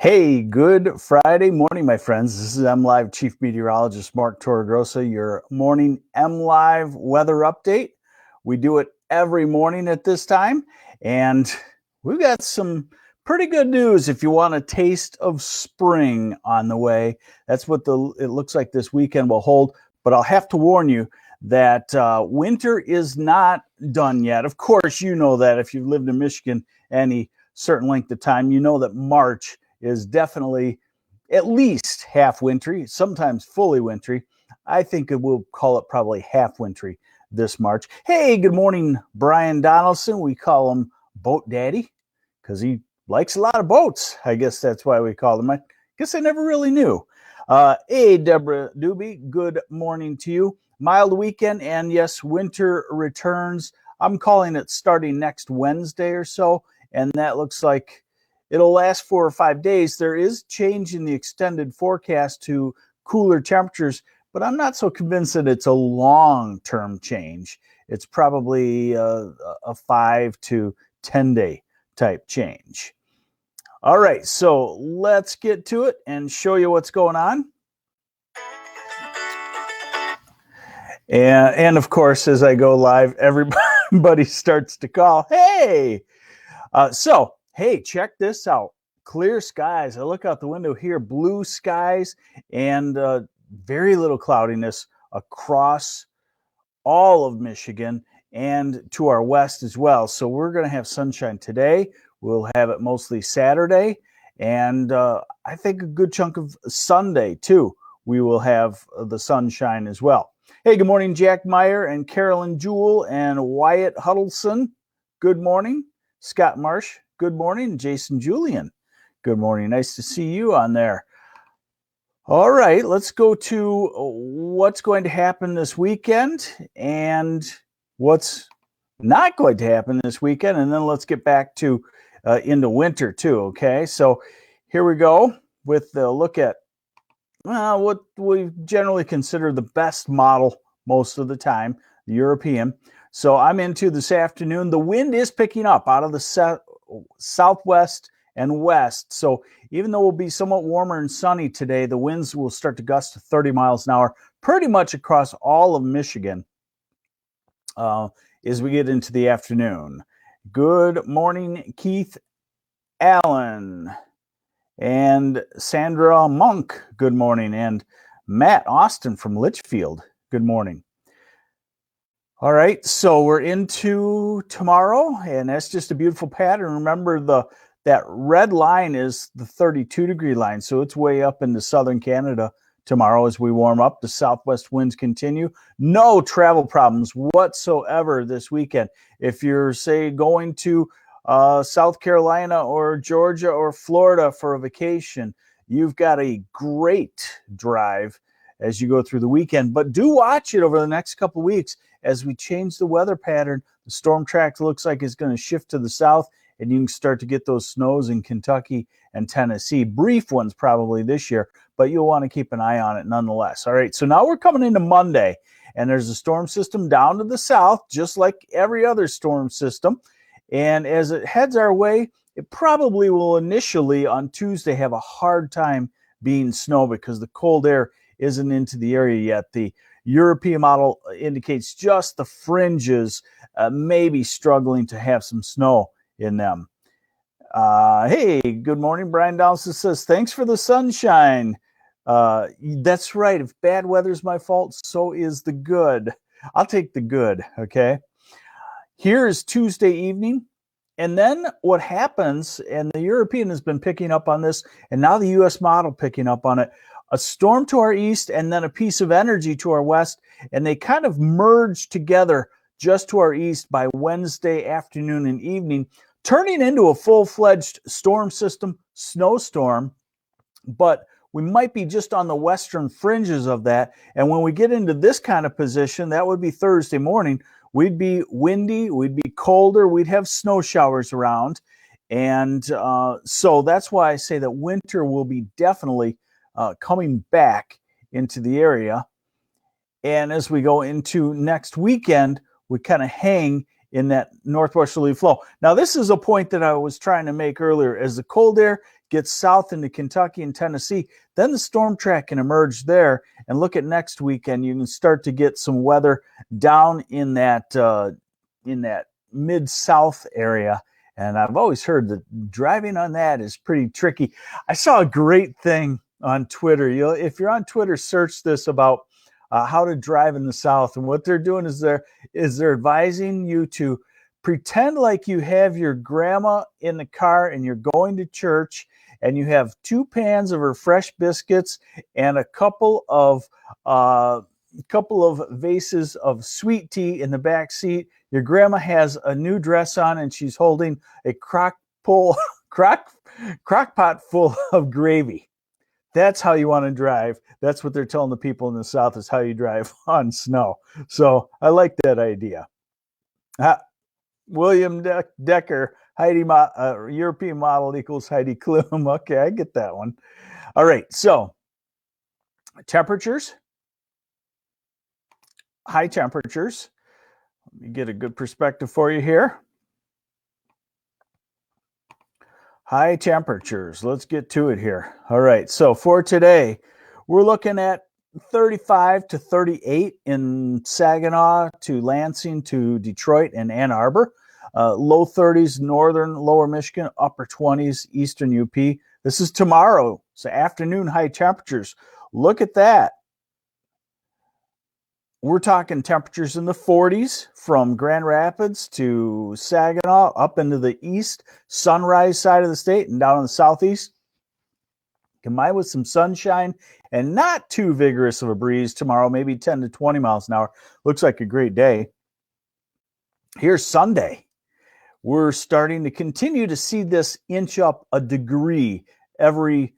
Hey, good Friday morning, my friends. This is MLive Chief Meteorologist Mark Torregrossa, your morning MLive weather update. We do it every morning at this time, and we've got some pretty good news if you want a taste of spring on the way. That's what it looks like this weekend will hold, but I'll have to warn you that winter is not done yet. Of course, you know that if you've lived in Michigan any certain length of time, you know that March is definitely at least half wintry, sometimes fully wintry. I think we'll call it probably half wintry this March. Hey, good morning, Brian Donaldson. We call him Boat Daddy because he likes a lot of boats. I guess that's why we call him. I guess I never really knew. Hey, Deborah Doobie, good morning to you. Mild weekend, and yes, winter returns. I'm calling it starting next Wednesday or so, and that looks like it'll last 4 or 5 days. There is change in the extended forecast to cooler temperatures, but I'm not so convinced that it's a long-term change. It's probably a 5 to 10 day type change. All right, so let's get to it and show you what's going on. And of course, as I go live, everybody starts to call, hey! Hey, check this out. Clear skies. I look out the window here, blue skies and very little cloudiness across all of Michigan and to our west as well. So we're going to have sunshine today. We'll have it mostly Saturday. And I think a good chunk of Sunday, too. We will have the sunshine as well. Hey, good morning, Jack Meyer and Carolyn Jewell and Wyatt Huddleston. Good morning. Scott Marsh, good morning. Jason Julian, good morning. Nice to see you on there. All right, let's go to what's going to happen this weekend and what's not going to happen this weekend. And then let's get back to into winter too, okay? So here we go with the look at what we generally consider the best model most of the time, the European. So I'm into this afternoon. The wind is picking up out of the southwest and west. So even though it will be somewhat warmer and sunny today, the winds will start to gust to 30 miles an hour pretty much across all of Michigan as we get into the afternoon. Good morning, Keith Allen and Sandra Monk. Good morning. And Matt Austin from Litchfield. Good morning. All right, so we're into tomorrow, and that's just a beautiful pattern. Remember, that red line is the 32-degree line, so it's way up into southern Canada tomorrow as we warm up. The southwest winds continue. No travel problems whatsoever this weekend. If you're, say, going to South Carolina or Georgia or Florida for a vacation, you've got a great drive as you go through the weekend. But do watch it over the next couple of weeks as we change the weather pattern. The storm track looks like it's going to shift to the south, and you can start to get those snows in Kentucky and Tennessee. Brief ones probably this year, but you'll want to keep an eye on it nonetheless. All right, so now we're coming into Monday, and there's a storm system down to the south, just like every other storm system. And as it heads our way, it probably will initially on Tuesday have a hard time being snow because the cold air isn't into the area yet. The European model indicates just the fringes maybe struggling to have some snow in them. Hey, good morning. Brian Donaldson says, thanks for the sunshine. That's right. If bad weather's my fault, so is the good. I'll take the good, okay? Here is Tuesday evening. And then what happens, and the European has been picking up on this, and now the U.S. model picking up on it, a storm to our east and then a piece of energy to our west, and they kind of merge together just to our east by Wednesday afternoon and evening, turning into a full-fledged storm system, snowstorm, but we might be just on the western fringes of that. And when we get into this kind of position, that would be Thursday morning, we'd be windy, we'd be colder, we'd have snow showers around. And so that's why I say that winter will be definitely coming back into the area. And as we go into next weekend, we kind of hang in that northwesterly flow. Now, this is a point that I was trying to make earlier. As the cold air gets south into Kentucky and Tennessee, then the storm track can emerge there. And look at next weekend, you can start to get some weather down in that mid-south area. And I've always heard that driving on that is pretty tricky. I saw a great thing on Twitter. If you're on Twitter, search this about how to drive in the South. And what they're doing is they're advising you to pretend like you have your grandma in the car and you're going to church, and you have 2 pans of her fresh biscuits and a couple of vases of sweet tea in the back seat. Your grandma has a new dress on and she's holding a crock pot full of gravy. That's how you want to drive. That's what they're telling the people in the South is how you drive on snow. So I like that idea. William Decker, European model equals Heidi Klum. Okay, I get that one. All right, so temperatures, high temperatures. Let me get a good perspective for you here. High temperatures. Let's get to it here. All right. So for today, we're looking at 35 to 38 in Saginaw to Lansing to Detroit and Ann Arbor. Low 30s, northern, lower Michigan, upper 20s, eastern UP. This is tomorrow. So afternoon high temperatures. Look at that. We're talking temperatures in the 40s from Grand Rapids to Saginaw, up into the east, sunrise side of the state, and down in the southeast. Combined with some sunshine and not too vigorous of a breeze tomorrow, maybe 10 to 20 miles an hour. Looks like a great day. Here's Sunday. We're starting to continue to see this inch up a degree every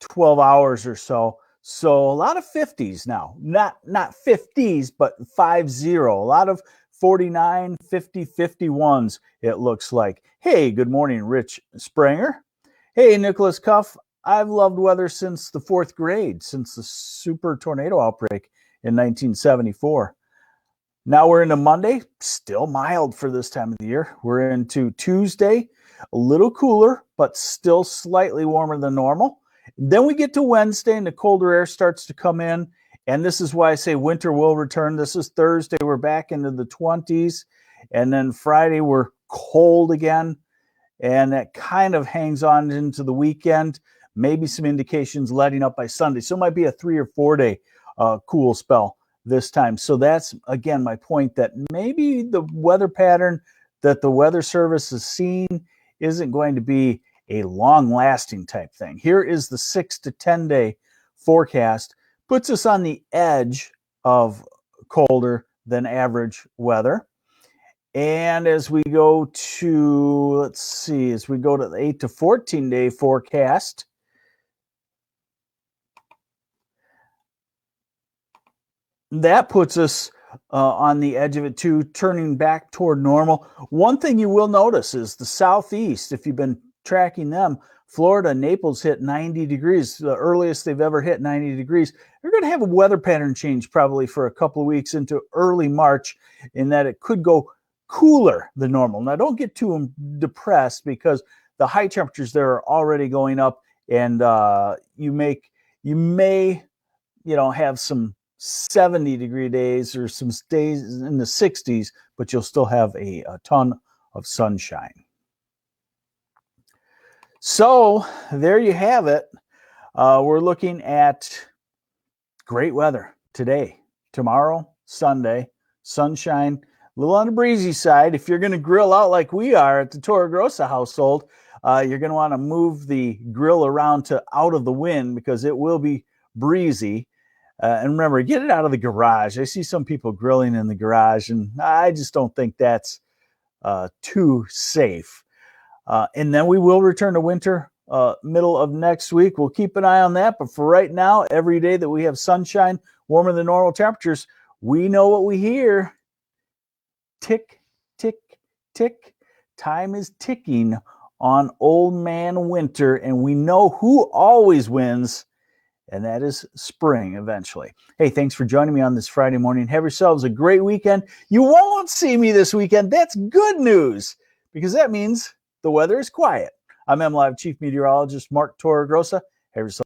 12 hours or so. So a lot of 50s now, not 50s, but 50. A lot of 49, 50, 51s, it looks like. Hey, good morning, Rich Springer. Hey, Nicholas Cuff. I've loved weather since the 4th grade, since the super tornado outbreak in 1974. Now we're into Monday, still mild for this time of the year. We're into Tuesday, a little cooler, but still slightly warmer than normal. Then we get to Wednesday and the colder air starts to come in. And this is why I say winter will return. This is Thursday. We're back into the 20s. And then Friday, we're cold again. And that kind of hangs on into the weekend. Maybe some indications letting up by Sunday. So it might be a 3 or 4 day cool spell this time. So that's, again, my point that maybe the weather pattern that the Weather Service is seeing isn't going to be a long-lasting type thing. Here is the 6 to 10 day forecast. Puts us on the edge of colder than average weather. And as we go to, as we go to the 8 to 14 day forecast, that puts us on the edge of it too, turning back toward normal. One thing you will notice is the southeast, if you've been tracking them, Florida, Naples hit 90 degrees, the earliest they've ever hit 90 degrees. They're going to have a weather pattern change probably for a couple of weeks into early March, in that it could go cooler than normal. Now, don't get too depressed, because the high temperatures there are already going up, and you may have some 70-degree days or some days in the 60s, but you'll still have a ton of sunshine. So there you have it. We're looking at great weather today, tomorrow, Sunday, sunshine, a little on the breezy side. If you're going to grill out like we are at the Toro Grossa household, you're going to want to move the grill around to out of the wind, because it will be breezy. And remember, get it out of the garage. I see some people grilling in the garage, and I just don't think that's too safe. And then we will return to winter middle of next week. We'll keep an eye on that. But for right now, every day that we have sunshine, warmer than normal temperatures, we know what we hear. Tick, tick, tick. Time is ticking on old man winter. And we know who always wins. and that is spring eventually. Hey, thanks for joining me on this Friday morning. Have yourselves a great weekend. You won't see me this weekend. That's good news, because that means the weather is quiet. I'm MLive Chief Meteorologist Mark Torregrossa. Have yourself